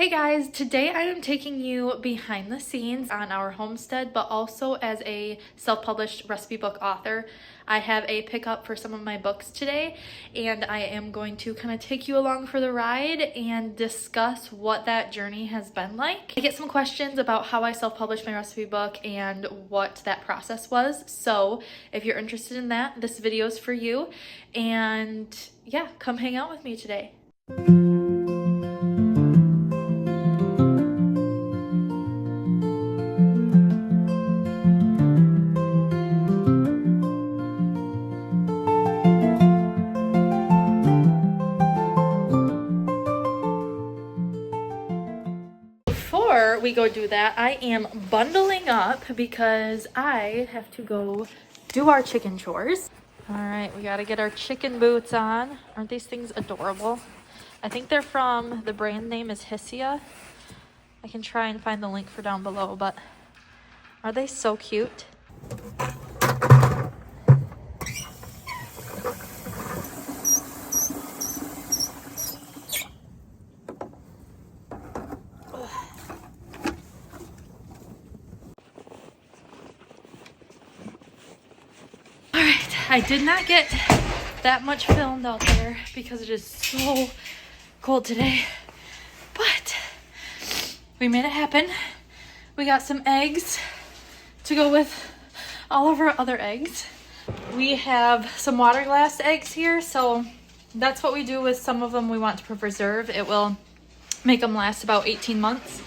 Hey guys, today I am taking you behind the scenes on our homestead, but also as a self-published recipe book author. I have a pickup for some of my books today, and I am going to kind of take you along for the ride and discuss what that journey has been like. I get some questions about how I self-published my recipe book and what that process was. So if you're interested in that, this video is for you. And yeah, come hang out with me today. Before we go do that, I am bundling up because I have to go do our chicken chores. All right, we got to get our chicken boots on. Aren't these things adorable? I think they're from, the brand name is Hissia. I can try and find the link for down below, but are they so cute? I did not get that much filmed out there because it is so cold today, but we made it happen. We got some eggs to go with all of our other eggs. We have some water glass eggs here, so that's what we do with some of them we want to preserve. It will make them last about 18 months,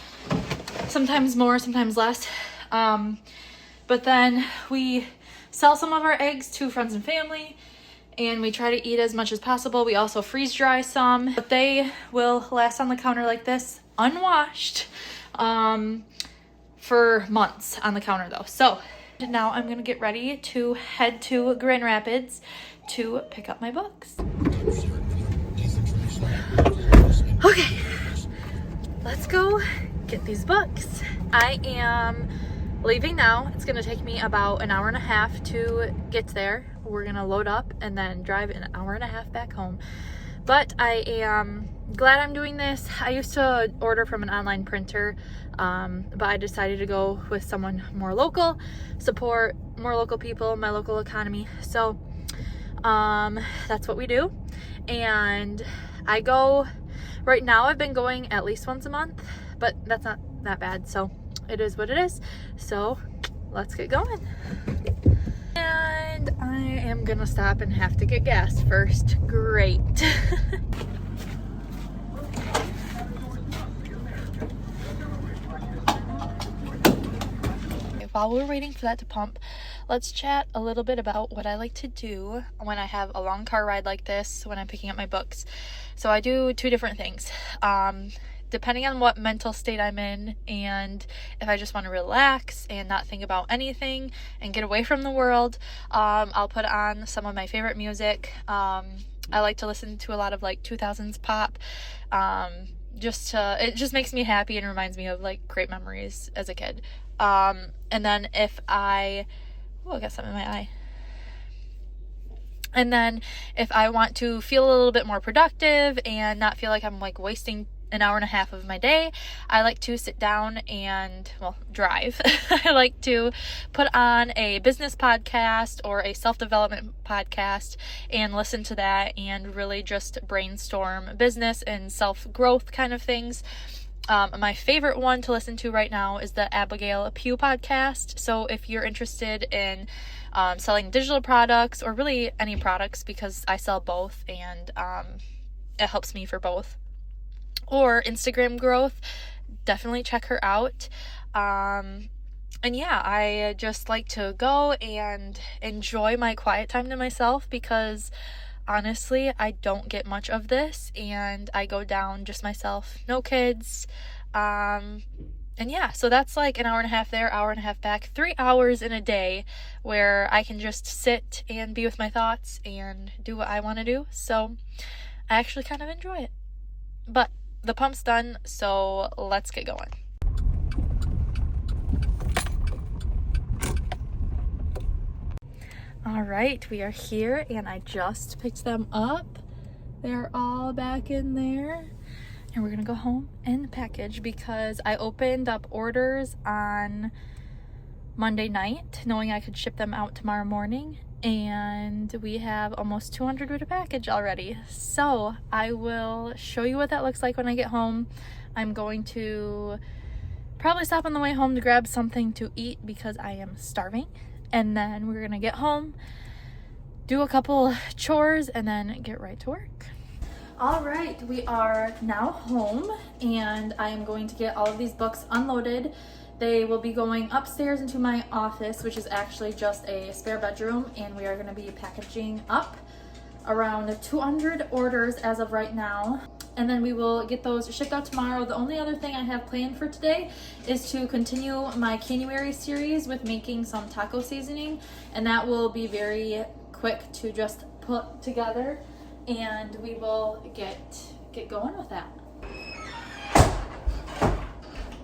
sometimes more, sometimes less. But then we sell some of our eggs to friends and family, and we try to eat as much as possible. We also freeze dry some, but they will last on the counter like this, unwashed, for months on the counter though. So now I'm gonna get ready to head to Grand Rapids to pick up my books. Okay, let's go get these books. I am leaving now. It's gonna take me about an hour and a half to get there. We're gonna load up and then drive an hour and a half back home. But I am glad I'm doing this. I used to order from an online printer, but I decided to go with someone more local, support more local people, my local economy. So that's what we do. And I go, right now I've been going at least once a month, but that's not that bad. So it is what it is. So let's get going. And I am gonna stop and have to get gas first. Great. While we're waiting for that to pump, let's chat a little bit about what I like to do when I have a long car ride like this, when I'm picking up my books. So I do two different things. Depending on what mental state I'm in, and if I just want to relax and not think about anything and get away from the world, I'll put on some of my favorite music. I like to listen to a lot of like 2000s pop. It just makes me happy and reminds me of like great memories as a kid. And then if I got something in my eye. And then if I want to feel a little bit more productive and not feel like I'm like wasting an hour and a half of my day, I like to sit down and, drive. I like to put on a business podcast or a self-development podcast and listen to that and really just brainstorm business and self-growth kind of things. My favorite one to listen to right now is the Abigail Pugh podcast. So if you're interested in selling digital products or really any products, because I sell both and it helps me for both, or Instagram growth, definitely check her out. And yeah, I just like to go and enjoy my quiet time to myself, because honestly, I don't get much of this, and I go down just myself, no kids. And yeah, so that's like an hour and a half there, hour and a half back, 3 hours in a day where I can just sit and be with my thoughts and do what I want to do. So I actually kind of enjoy it. But the pump's done, so let's get going. All right, we are here, and I just picked them up. They're all back in there. and we're gonna go home and package because I opened up orders on Monday night knowing I could ship them out tomorrow morning, and we have almost 200 with a package already. So I will show you what that looks like when I get home. I'm going to probably stop on the way home to grab something to eat because I am starving, and then we're gonna get home, do a couple chores, and then get right to work. All right, we are now home, and I am going to get all of these books unloaded. They will be going upstairs into my office, which is actually just a spare bedroom, and we are going to be packaging up around 200 orders as of right now, and then we will get those shipped out tomorrow. The only other thing I have planned for today is to continue my January series with making some taco seasoning, and that will be very quick to just put together, and we will get going with that.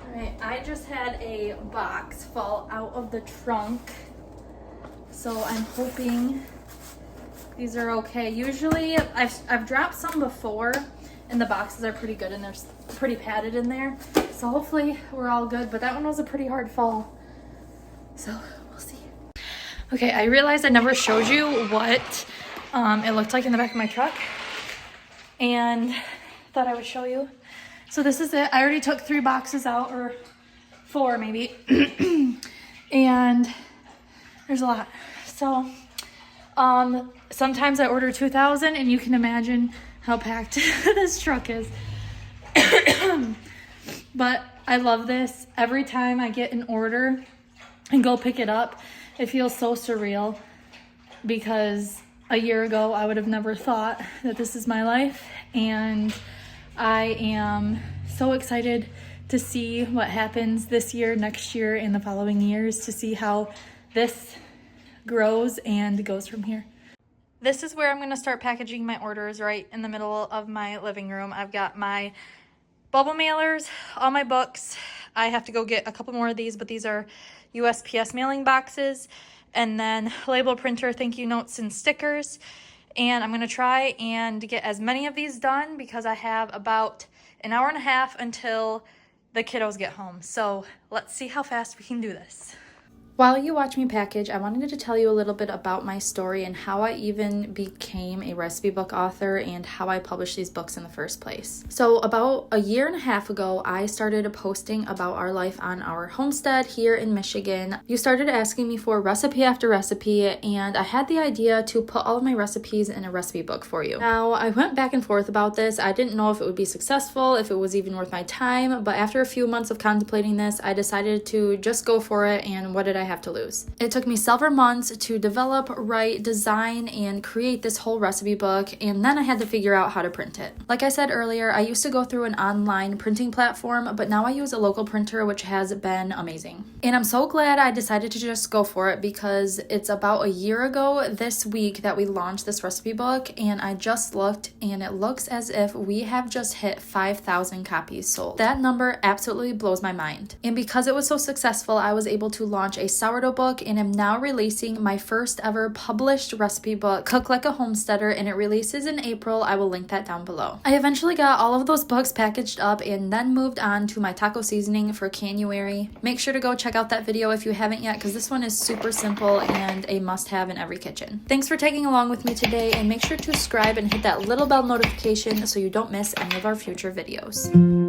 Alright, I just had a box fall out of the trunk, so I'm hoping these are okay. Usually I've dropped some before and the boxes are pretty good and they're pretty padded in there, so hopefully we're all good, but that one was a pretty hard fall, so we'll see. Okay, I realized I never showed you what it looked like in the back of my truck, and thought I would show you. So this is it. I already took 3 boxes out, or 4 maybe, and there's a lot. So sometimes I order 2,000, and you can imagine how packed this truck is. But I love this. Every time I get an order and go pick it up, it feels so surreal, because a year ago I would have never thought that this is my life, and I am so excited to see what happens this year, next year, and the following years, to see how this grows and goes from here. This is where I'm going to start packaging my orders, right in the middle of my living room. I've got my bubble mailers, all my books. I have to go get a couple more of these, but these are USPS mailing boxes, and then label printer, thank you notes, and stickers. And I'm going to try and get as many of these done because I have about an hour and a half until the kiddos get home. So let's see how fast we can do this. While you watch me package, I wanted to tell you a little bit about my story and how I even became a recipe book author and how I published these books in the first place. So about a year and a half ago, I started posting about our life on our homestead here in Michigan. You started asking me for recipe after recipe, and I had the idea to put all of my recipes in a recipe book for you. Now, I went back and forth about this. I didn't know if it would be successful, if it was even worth my time, but after a few months of contemplating this, I decided to just go for it, and what did I have to lose? It took me several months to develop, write, design, and create this whole recipe book, and then I had to figure out how to print it. Like I said earlier, I used to go through an online printing platform, but now I use a local printer, which has been amazing. And I'm so glad I decided to just go for it, because it's about a year ago this week that we launched this recipe book, and I just looked, and it looks as if we have just hit 5,000 copies sold. That number absolutely blows my mind. And because it was so successful, I was able to launch a sourdough book, and am now releasing my first ever published recipe book, Cook Like a Homesteader, and it releases in April. I will link that down below. I eventually got all of those books packaged up and then moved on to my taco seasoning for January. Make sure to go check out that video if you haven't yet, because this one is super simple and a must-have in every kitchen. Thanks for tagging along with me today, and make sure to subscribe and hit that little bell notification so you don't miss any of our future videos.